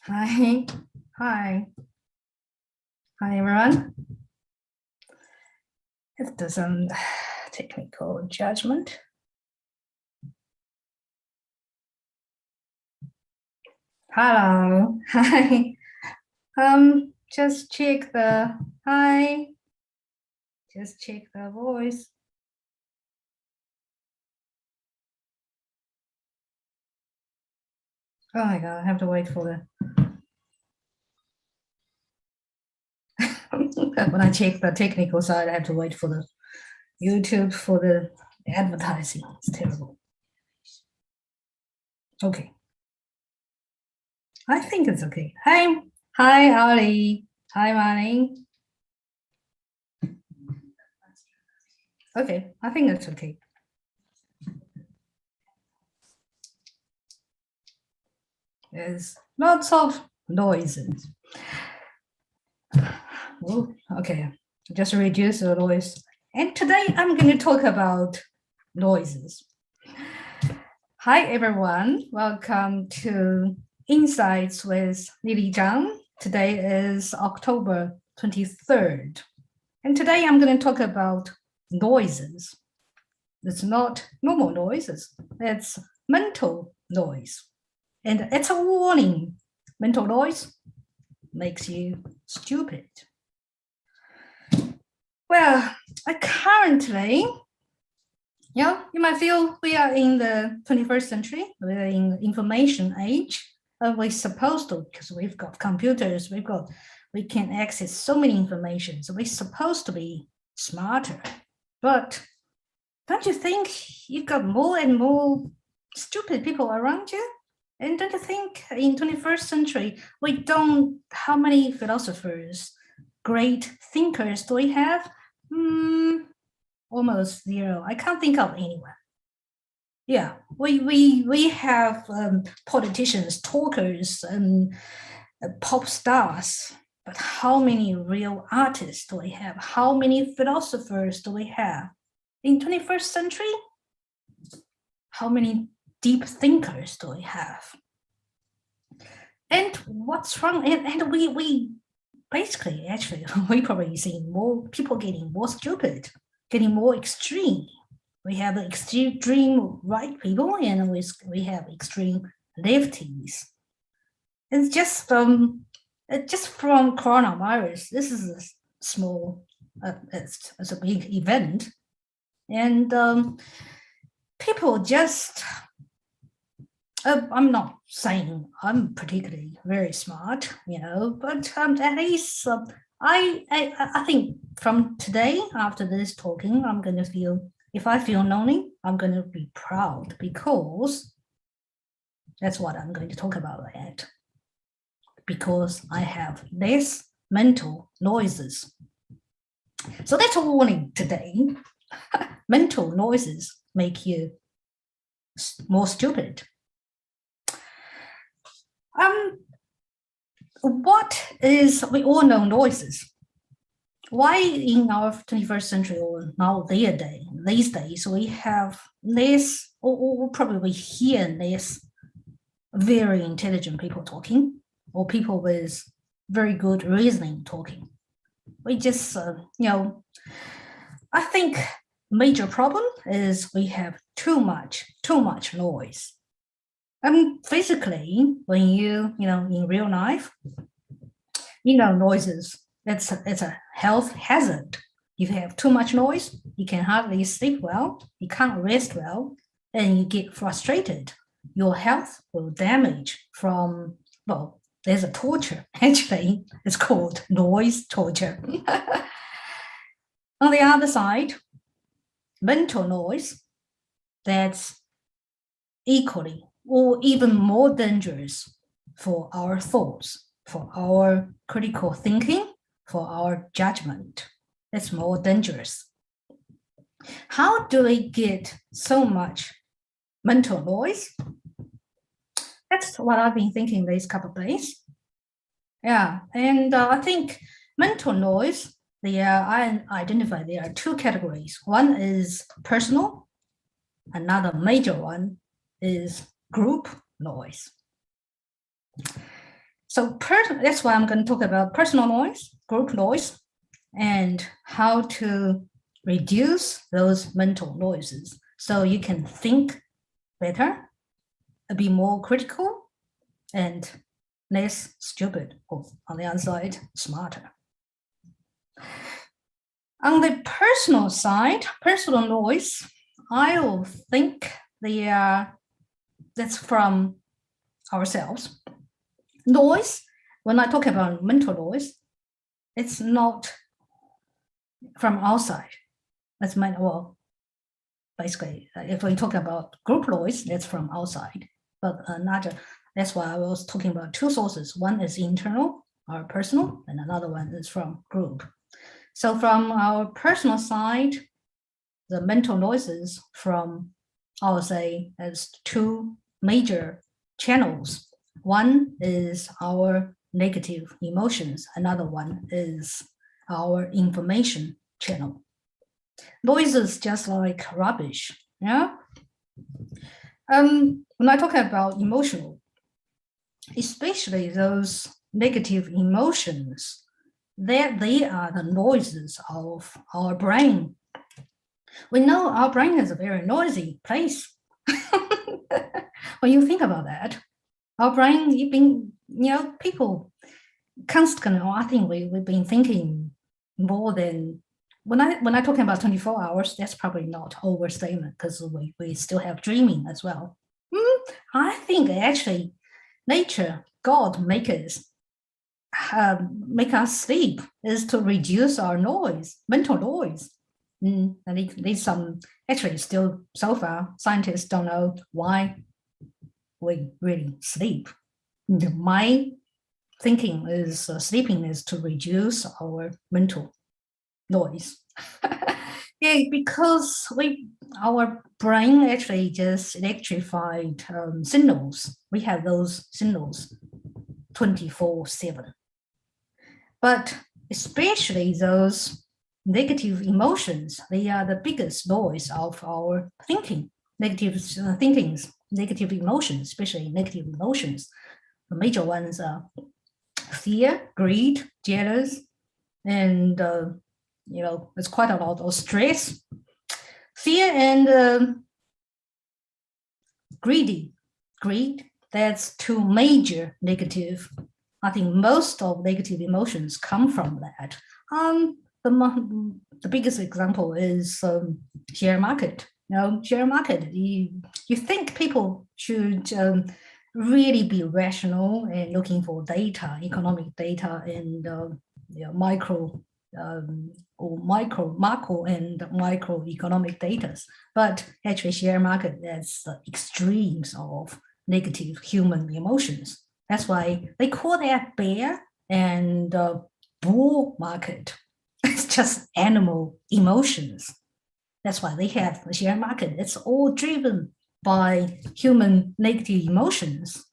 Hi, hi, hi everyone. After some technical judgment. Hello, hi. Just check the hi. Just check the voice. Oh my god, I have to wait for the when I check the technical side, I have to wait for the YouTube for the advertising. It's terrible. Okay. I think it's okay. Hi, Ali. Hi, Manning. Okay, I think it's okay. There's lots of noises. Oh, okay, just reduce the noise. And today I'm going to talk about noises. Hi, everyone. Welcome to Insights with Lily Zhang. Today is October 23rd. And today I'm going to talk about noises. It's not normal noises. It's mental noise. And it's a warning. Mental noise makes you stupid. Well, currently, you might feel we are in the 21st century. We're in the information age. We're supposed to, because we've got computers, we can access so many information. So we're supposed to be smarter. But don't you think you've got more and more stupid people around you? And don't you think in 21st century, how many philosophers, great thinkers do we have? Almost zero. I can't think of anyone. Yeah, we have politicians, talkers, and pop stars. But how many real artists do we have? How many philosophers do we have? In 21st century, how many deep thinkers do we have? And what's wrong? And we basically, actually, we probably see more people getting more stupid, getting more extreme. We have extreme right people and we have extreme lefties. It's just from coronavirus. This is a small, it's a big event, and people just. I'm not saying I'm particularly very smart, but at least I think from today after this talking, I'm going to feel, if I feel lonely, I'm going to be proud because that's what I'm going to talk about at. Because I have less mental noises. So that's a warning today. Mental noises make you more stupid. We all know noises. Why in our 21st century or these days, we have less, or probably we hear less very intelligent people talking, or people with very good reasoning talking. We just, I think major problem is we have too much noise. Physically, when in real life, noises, it's a health hazard. If you have too much noise, you can hardly sleep well, you can't rest well, and you get frustrated. Your health will damage from, well, there's a torture, actually. It's called noise torture. On the other side, mental noise, that's equally or even more dangerous for our thoughts, for our critical thinking, for our judgment. It's more dangerous. How do we get so much mental noise? That's what I've been thinking these couple of days. Yeah, and I think mental noise, I identify there are two categories. One is personal, another major one is group noise. So that's why I'm going to talk about personal noise, group noise, and how to reduce those mental noises so you can think better, be more critical, and less stupid, or on the other side, smarter. On the personal side, personal noise, I will think that's from ourselves. Noise, when I talk about mental noise, it's not from outside. That's well, basically, if we talk about group noise, that's from outside. But that's why I was talking about two sources. One is internal or personal, and another one is from group. So from our personal side, the mental noises from, I would say, as two major channels. One is our negative emotions. Another one is our information channel. Noise is just like rubbish. Yeah. When I talk about emotional, especially those negative emotions, they are the noises of our brain. We know our brain is a very noisy place. When you think about that, our brain, people constantly, I think we've been thinking more than, when I talking about 24 hours, that's probably not overstatement because we still have dreaming as well. I think actually nature, God make us sleep is to reduce our noise, mental noise. And there's some, actually still so far, scientists don't know why we really sleep. My thinking is sleeping is to reduce our mental noise. Yeah, because our brain actually just electrified signals. We have those signals 24/7. But especially those negative emotions, they are the biggest noise of our thinking. Negative thinkings, negative emotions, especially negative emotions. The major ones are fear, greed, jealous, and it's quite a lot of stress. Fear and greed, that's two major negative. I think most of negative emotions come from that. The biggest example is share market. Share market. You think people should really be rational and looking for data, economic data, and macro and microeconomic data. But actually, share market, that's the extremes of negative human emotions. That's why they call that bear and bull market. It's just animal emotions. That's why they have the share market. It's all driven by human negative emotions.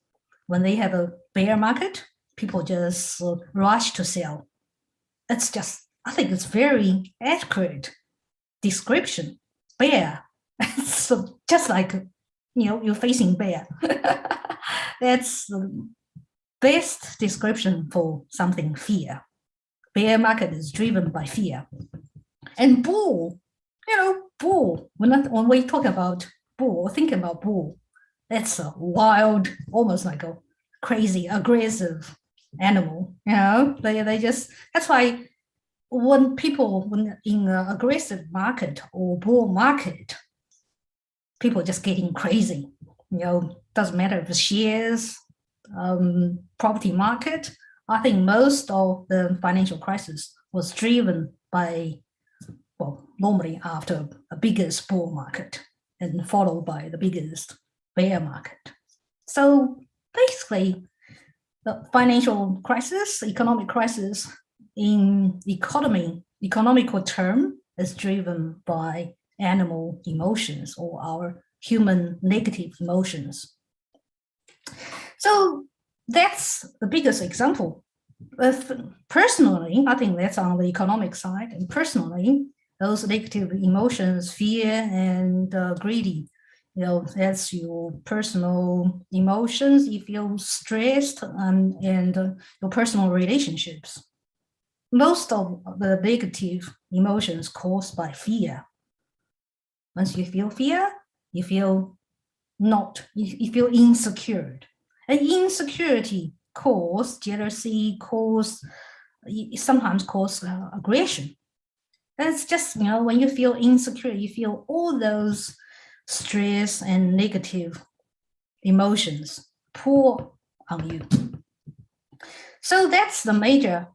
When they have a bear market, people just rush to sell. It's just, I think it's very accurate description. Bear. So just like, you're facing bear. That's the best description for something fear. Bear market is driven by fear. And bull, bull, when we talk about bull, think about bull, that's a wild, almost like a crazy, aggressive animal. They just, that's why when in an aggressive market or bull market, people just getting crazy. Doesn't matter if it's shares, property market. I think most of the financial crisis was driven by, normally after a biggest bull market and followed by the biggest bear market. So basically, the financial crisis, economic crisis in economical term is driven by animal emotions or our human negative emotions. So that's the biggest example. Personally, I think that's on the economic side. And personally, those negative emotions, fear and greedy, that's your personal emotions. You feel stressed and your personal relationships. Most of the negative emotions caused by fear. Once you feel fear, you feel you feel insecure. And insecurity cause jealousy, sometimes cause aggression. And it's just, when you feel insecure, you feel all those stress and negative emotions pour on you. So that's the major.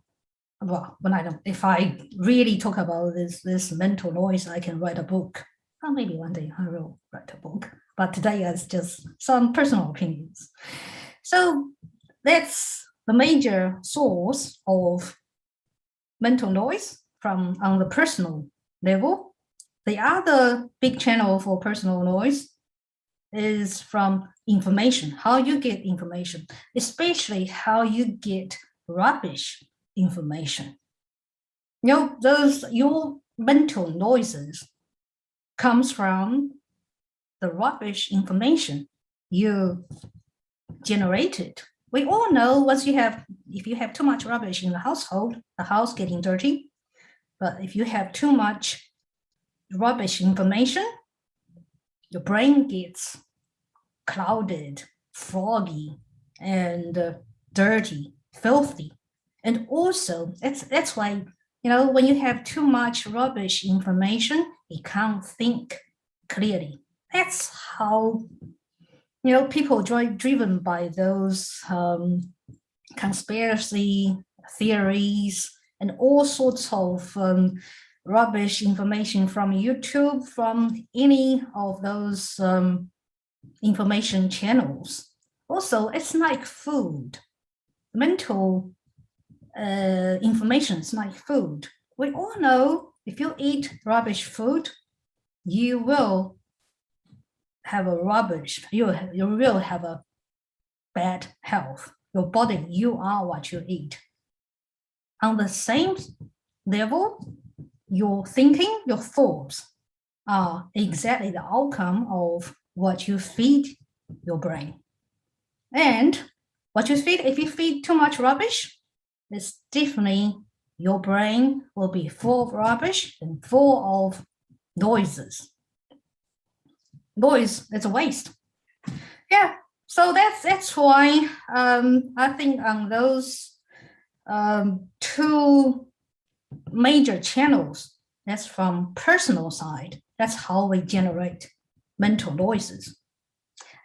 Well, if I really talk about this mental noise, I can write a book. Or maybe one day I will write a book. But today it's just some personal opinions. So that's the major source of mental noise on the personal level. The other big channel for personal noise is from information, how you get information, especially how you get rubbish information. Your mental noises comes from the rubbish information you generated. We all know if you have too much rubbish in the household, the house getting dirty. But if you have too much rubbish information, your brain gets clouded, foggy, and dirty, filthy. And also, that's why, when you have too much rubbish information, you can't think clearly. That's how, people driven by those conspiracy theories and all sorts of rubbish information from YouTube, from any of those information channels. Also, it's like food. Mental information is like food. We all know if you eat rubbish food, you will have you will have a bad health. Your body, you are what you eat. On the same level, your thinking, your thoughts are exactly the outcome of what you feed your brain. And what you feed, if you feed too much rubbish, it's definitely your brain will be full of rubbish and full of noises. Noise is a waste. Yeah, so that's why I think on those two major channels, that's from personal side, that's how we generate mental noises.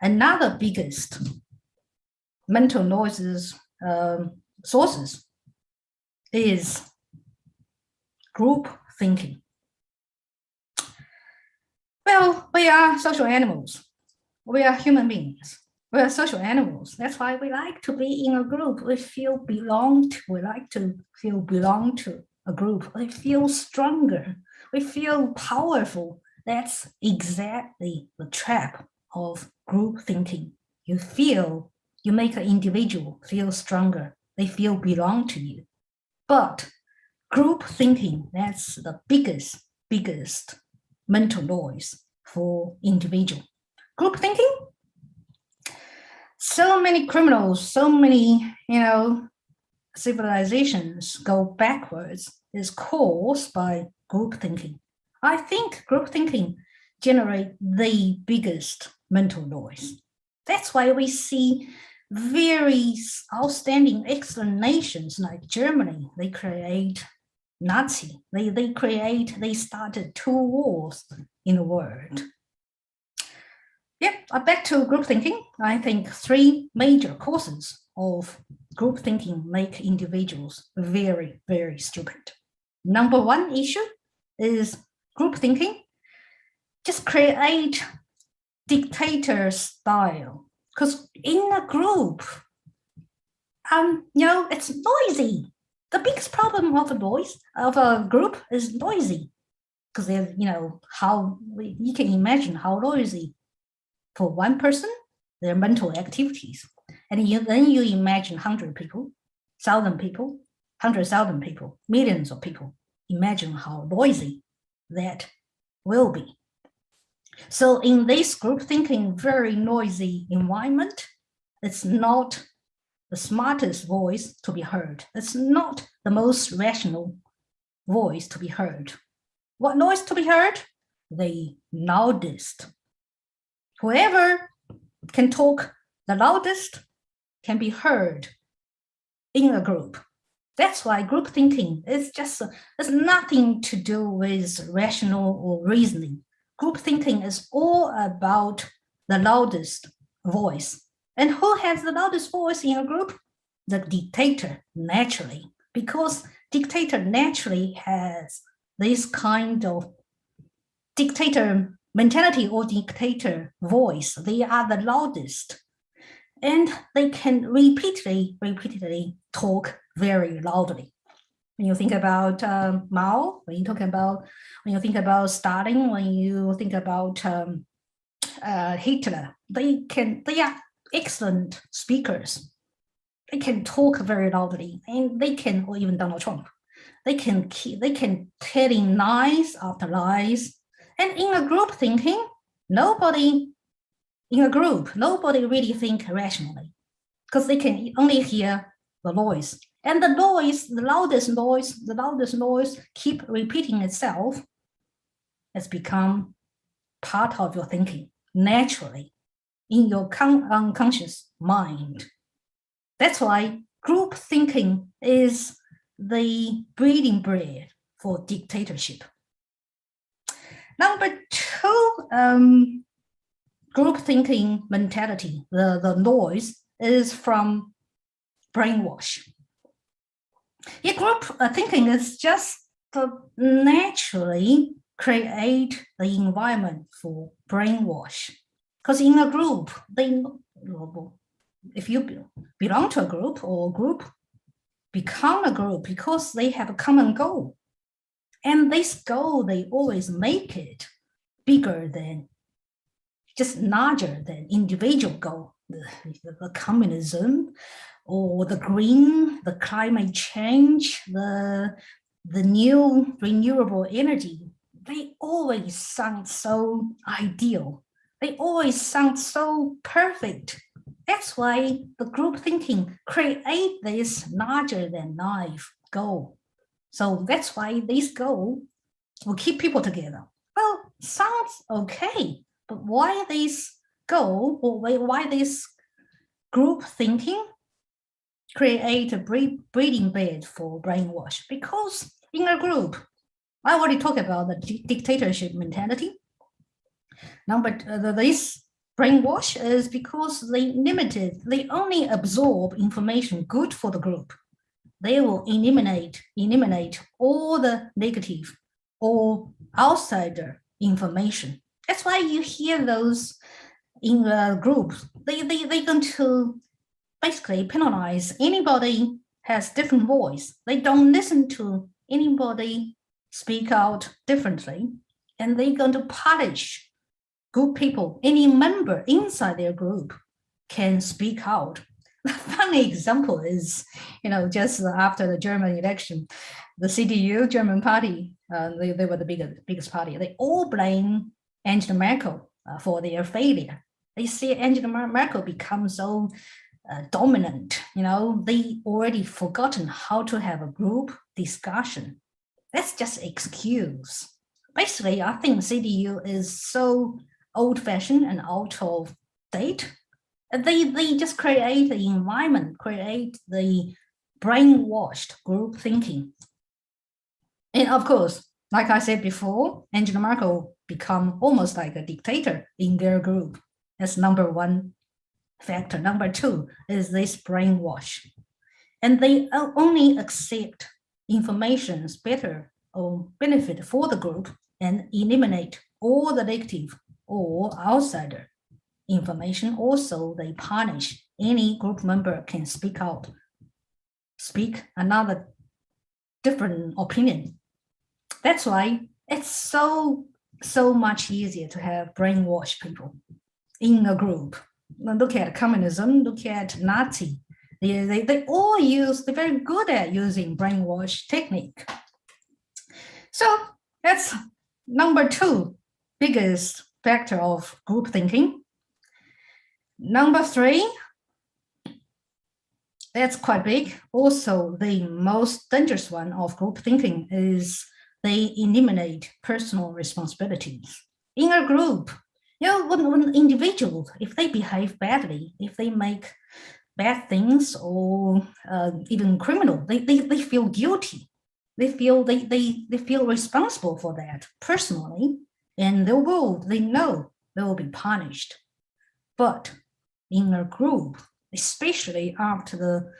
Another biggest mental noises sources is group thinking. Well, we are social animals. We are human beings. We are social animals. That's why we like to be in a group. We like to feel belong to a group. We feel stronger. We feel powerful. That's exactly the trap of group thinking. You make an individual feel stronger. They feel belong to you. But group thinking, that's the biggest mental noise for individual. Group thinking, so many criminals, so many, civilizations go backwards is caused by group thinking. I think group thinking generate the biggest mental noise. That's why we see very outstanding, excellent nations like Germany. They create Nazi. They started 2 wars in the world. Yep, back to group thinking. I think 3 major causes of group thinking make individuals very, very stupid. Number 1 issue is group thinking just create dictator style. Because in a group, it's noisy. The biggest problem of a group is noisy. Because you can imagine how noisy for one person, their mental activities. And then you imagine 100 people, 1,000 people, 100,000 people, millions of people. Imagine how noisy that will be. So in this group thinking, very noisy environment, it's not the smartest voice to be heard. It's not the most rational voice to be heard. What noise to be heard? The loudest. Whoever can talk the loudest can be heard in a group. That's why group thinking is just, it's nothing to do with rational or reasoning. Group thinking is all about the loudest voice. And who has the loudest voice in a group? The dictator, naturally, because dictator naturally has this kind of dictator mentality or dictator voice. They are the loudest. And they can repeatedly talk very loudly. When you think about Mao, when you think about Stalin, when you think about Hitler, they are excellent speakers. They can talk very loudly, and they can, or even Donald Trump, they can telling lies after lies. And in a group thinking, nobody really think rationally, because they can only hear the noise. And the noise, the loudest noise keep repeating itself, has become part of your thinking naturally in your unconscious mind. That's why group thinking is the breeding bread for dictatorship. Number two, group thinking mentality, the noise, is from brainwash. Yeah, group thinking is just to naturally create the environment for brainwash. Because in a group, if you belong to a group, or a group become a group because they have a common goal. And this goal, they always make it bigger than, just larger than individual goal, the communism, or the green, the climate change, the new renewable energy. They always sound so ideal. They always sound so perfect. That's why the group thinking create this larger than life goal. So that's why this goal will keep people together. Well, sounds okay, but why this goal, or why this group thinking create a breeding bed for brainwash? Because in a group, I already talked about the dictatorship mentality. This brainwash is because they only absorb information good for the group. They will eliminate all the negative or outsider information. That's why you hear those in the group. They're going to basically penalize anybody has different voice. They don't listen to anybody speak out differently, and they're going to punish good people. Any member inside their group can speak out. The funny example is, just after the German election, the CDU, German party, they were the biggest party. They all blame Angela Merkel for their failure. They see Angela Merkel become so dominant. They already forgotten how to have a group discussion. That's just excuse. Basically, I think CDU is so old-fashioned and out of date. They just create the environment, create the brainwashed group thinking. And of course, like I said before, Angela Merkel become almost like a dictator in their group. That's number one factor. Number two is this brainwash. And they only accept information better or benefit for the group and eliminate all the negative or outsider information. Also, they punish any group member can speak out, speak another different opinion. That's why it's so much easier to have brainwash people in a group. Look at communism, look at Nazi. They all they're very good at using brainwash technique. So that's number two biggest factor of group thinking. Number 3, that's quite big. Also, the most dangerous one of group thinking is they eliminate personal responsibilities. In a group, when individuals, if they behave badly, if they make bad things or even criminal, they feel guilty. They feel they feel responsible for that personally, and they know they will be punished. But in a group, especially after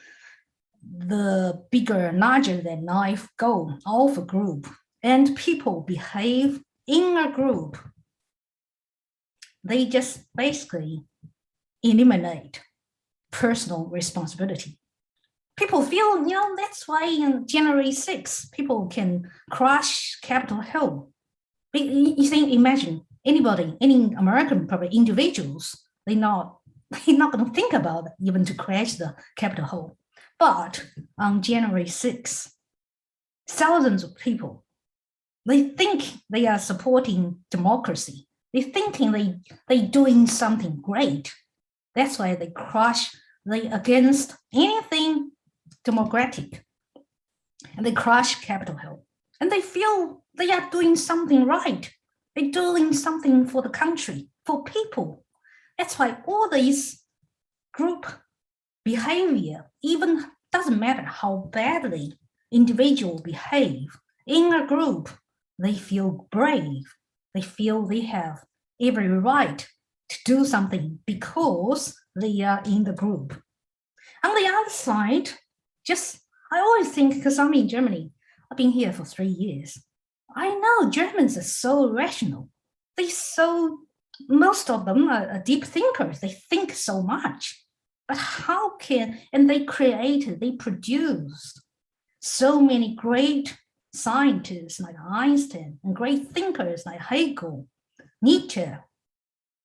the bigger, larger than life goal of a group, and people behave in a group, they just basically eliminate personal responsibility. People feel, that's why in January 6th, people can crush Capitol Hill. You think, imagine any American, probably individuals, they're not going to think about even to crash the Capitol Hill. But on January 6th, thousands of people, they think they are supporting democracy. They're thinking they're doing something great. That's why they crush, they against anything democratic. And they crush Capitol Hill. And they feel they are doing something right. They're doing something for the country, for people. That's why all these group behavior, even doesn't matter how badly individuals behave, in a group, they feel brave. They feel they have every right to do something because they are in the group. On the other side, I always think, because I'm in Germany, I've been here for 3 years. I know Germans are so rational. Most of them are deep thinkers. They think so much. But they produced so many great scientists like Einstein and great thinkers like Hegel, Nietzsche,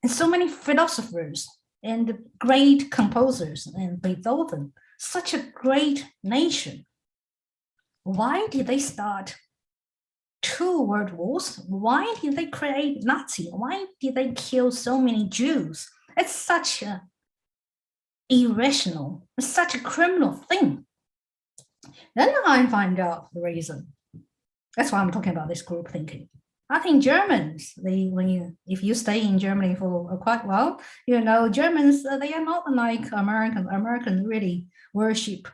and so many philosophers and great composers and Beethoven, such a great nation. Why did they start 2 world wars? Why did they create Nazi? Why did they kill so many Jews? It's such a irrational, such a criminal thing. Then I find out the reason. That's why I'm talking about this group thinking. I think Germans, if you stay in Germany for quite a while, Germans, they are not like Americans. Americans really worship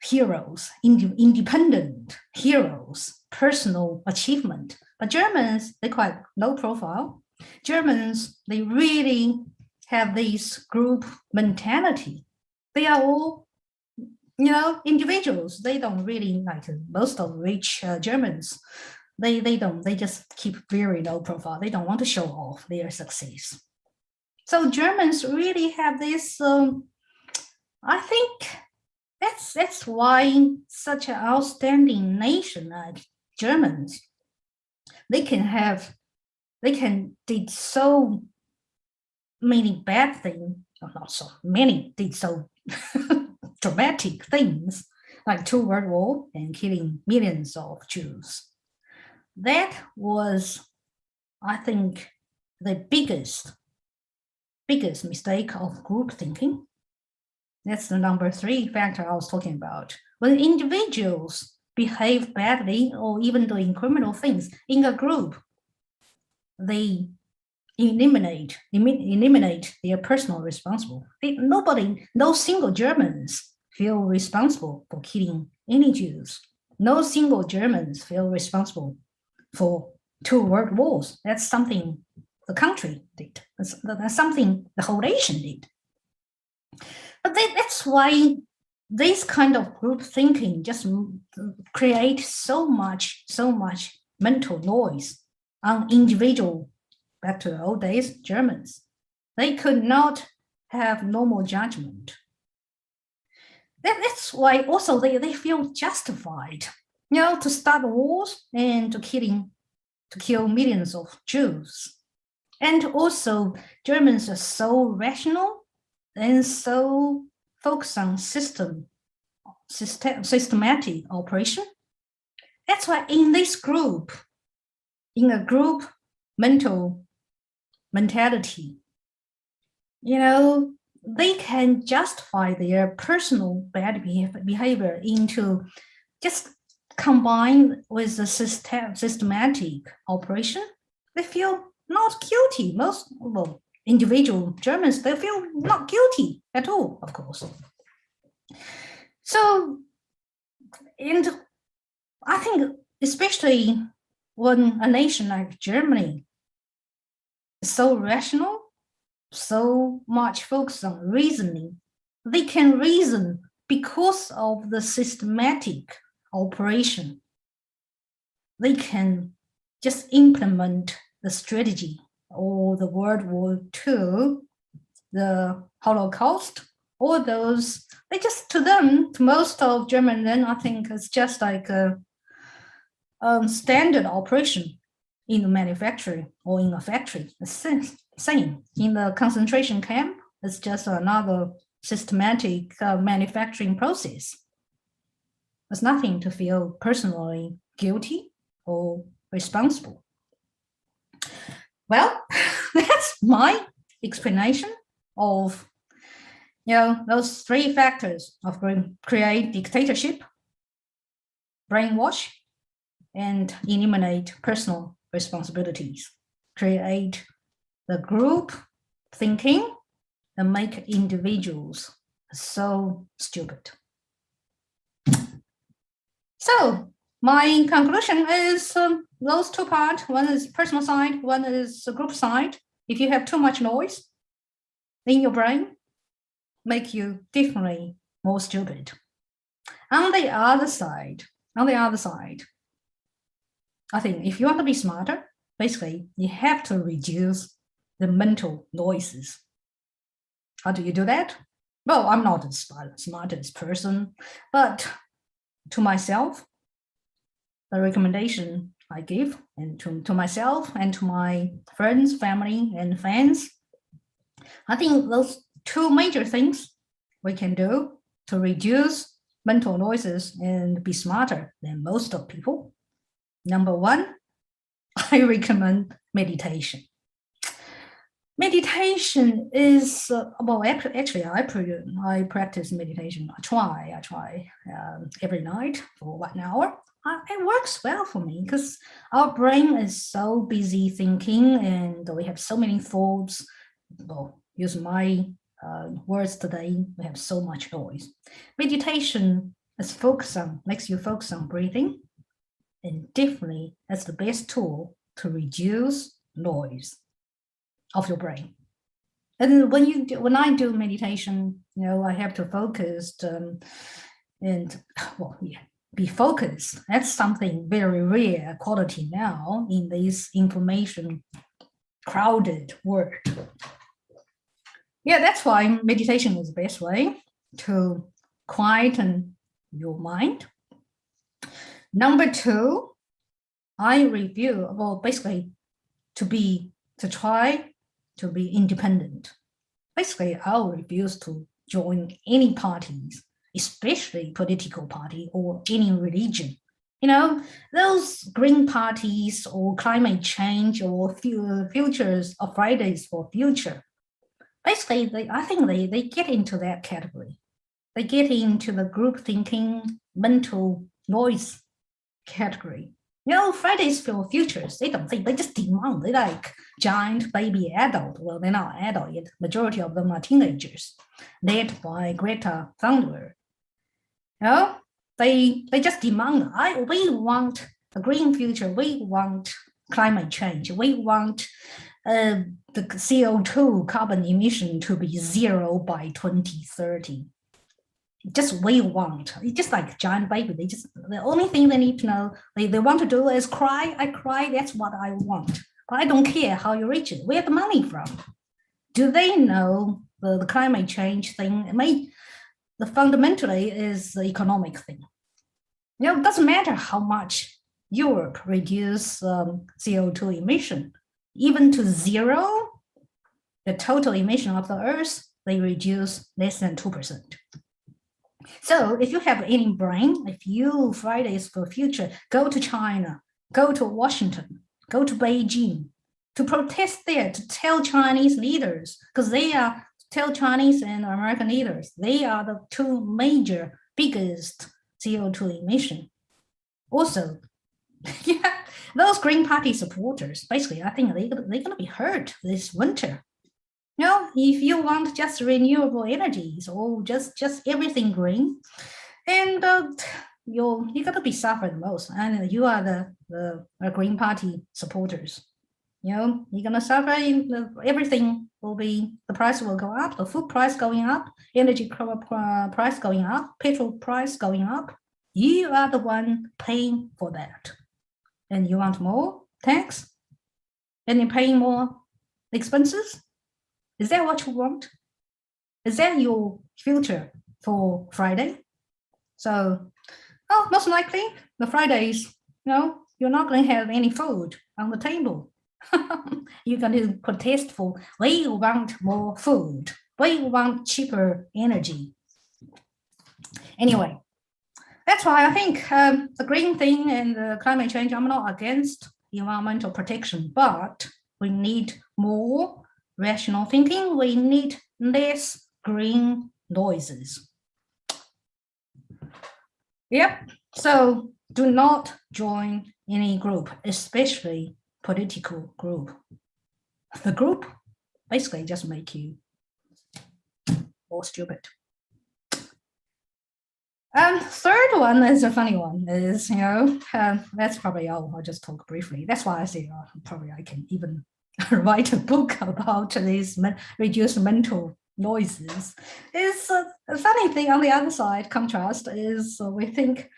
heroes, independent heroes, personal achievement. But Germans, they're quite low profile. Germans, they really have this group mentality. They are all, individuals. They don't really like most of rich Germans. They just keep very low profile. They don't want to show off their success. So Germans really have this, I think that's why such an outstanding nation like Germans, they did so many bad things, not so many, did so dramatic things like 2 World War and killing millions of Jews. That was, I think, the biggest mistake of group thinking. That's the number 3 factor I was talking about. When individuals behave badly or even doing criminal things in a group, they eliminate their personal responsibility. No single Germans feel responsible for killing any Jews. No single Germans feel responsible for 2 world wars. That's something the country did. That's something the whole nation did. But that's why this kind of group thinking just create so much mental noise on individual. Back to the old days, Germans, they could not have normal judgment. That's why also they feel justified, to start wars and to kill millions of Jews. And also Germans are so rational and so focused on systematic operation. That's why in a group mental mentality. They can justify their personal bad behavior into just combined with the systematic operation. They feel not guilty. Most individual Germans, they feel not guilty at all, of course. So, and I think especially when a nation like Germany is so rational, so much focused on reasoning, they can reason because of the systematic operation. They can just implement the strategy or the World War II, the Holocaust, all those. They just, to them, to most of German then, I think it's just like a standard operation in the manufacturing or in a factory. The same in the concentration camp. It's just another systematic manufacturing process. There's nothing to feel personally guilty or responsible. Well, that's my explanation of those three factors of create dictatorship, brainwash, and eliminate personal responsibilities, create the group thinking and make individuals so stupid. So my conclusion is those two parts. One is personal side, one is the group side. If you have too much noise in your brain, make you definitely more stupid. On the other side, I think if you want to be smarter, basically you have to reduce the mental noises. How do you do that? Well, I'm not the smartest person, but to myself, the recommendation I give and to myself and to my friends, family, and fans, I think those two major things we can do to reduce mental noises and be smarter than most of people. Number one, I recommend meditation. Meditation is, well, actually, I practice meditation. I try every night for 1 hour. It works well for me because our brain is so busy thinking and we have so many thoughts. Well, use my words today, we have so much noise. Meditation is makes you focus on breathing, and definitely that's the best tool to reduce noise of your brain. And when I do meditation, I have to focus be focused. That's something very rare quality now in this information crowded world. Yeah, that's why meditation is the best way to quieten your mind. Number two, I review, basically to try to be independent. Basically, I'll refuse to join any parties, especially political party or any religion. Those green parties or climate change or futures or Fridays for future. Basically, I think they get into that category. They get into the group thinking, mental noise category. Fridays for futures, they don't think, they just demand. They like giant baby adult. Well, they're not adult yet. Majority of them are teenagers, led by Greta Thunberg. They just demand, we want a green future. We want climate change. We want the CO2 carbon emission to be 0 by 2030. Just we want. It's just like giant baby. The only thing they need to know, they want to do is cry. I cry. That's what I want. But I don't care how you reach it. Where the money from? Do they know the climate change thing? Fundamentally is the economic thing. It doesn't matter how much Europe reduce CO2 emission, even to 0. The total emission of the Earth, they reduce less than 2%. So if you have any brain, if you Fridays for future, go to China, go to Washington, go to Beijing, to protest there, to tell Chinese leaders, because tell Chinese and American leaders, they are the two major, biggest CO2 emission. Also, yeah, those Green Party supporters, basically, I think they're going to be hurt this winter. If you want just renewable energies or just everything green, and you're going to be suffering most, and you are the Green Party supporters. You're going to suffer. Everything will be, the price will go up, the food price going up, energy price going up, petrol price going up. You are the one paying for that. And you want more tax? And you're paying more expenses? Is that what you want? Is that your future for Friday? So, most likely the Fridays, you're not going to have any food on the table. You're going to protest for, we want more food. We want cheaper energy. Anyway, that's why I think the green thing and the climate change, I'm not against environmental protection, but we need more rational thinking. We need less green noises. Yep. So do not join any group, especially political group. The group basically just make you more stupid. Third one is a funny one. Is that's probably all. I'll just talk briefly. That's why I say probably I can even write a book about these reduced mental noises. It's a funny thing on the other side. Contrast is we think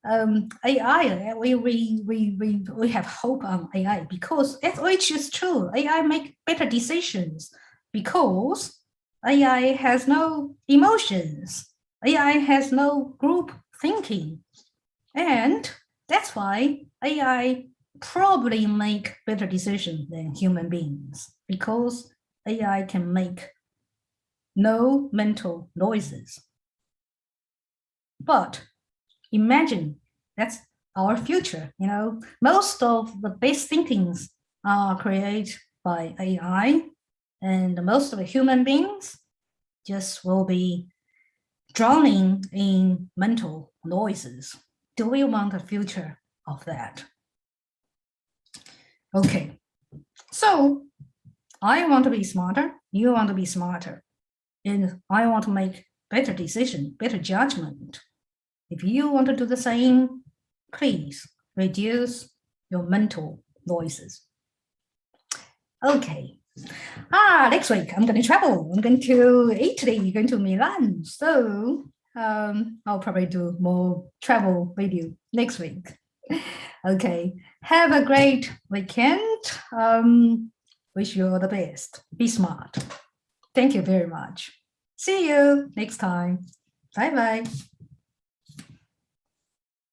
AI. We have hope on AI because which is true. AI make better decisions because AI has no emotions. AI has no group thinking, and that's why AI probably make better decisions than human beings because AI can make no mental noises. But imagine that's our future. Most of the best thinkings are created by AI, and most of the human beings just will be drowning in mental noises. Do we want a future of that? Okay, so I want to be smarter, you want to be smarter, and I want to make better decision, better judgment. If you want to do the same, please reduce your mental noises. Okay. Next week I'm going to travel. I'm going to Italy, going to Milan. So I'll probably do more travel video next week. Okay. Have a great weekend. Wish you all the best. Be smart. Thank you very much. See you next time. Bye-bye.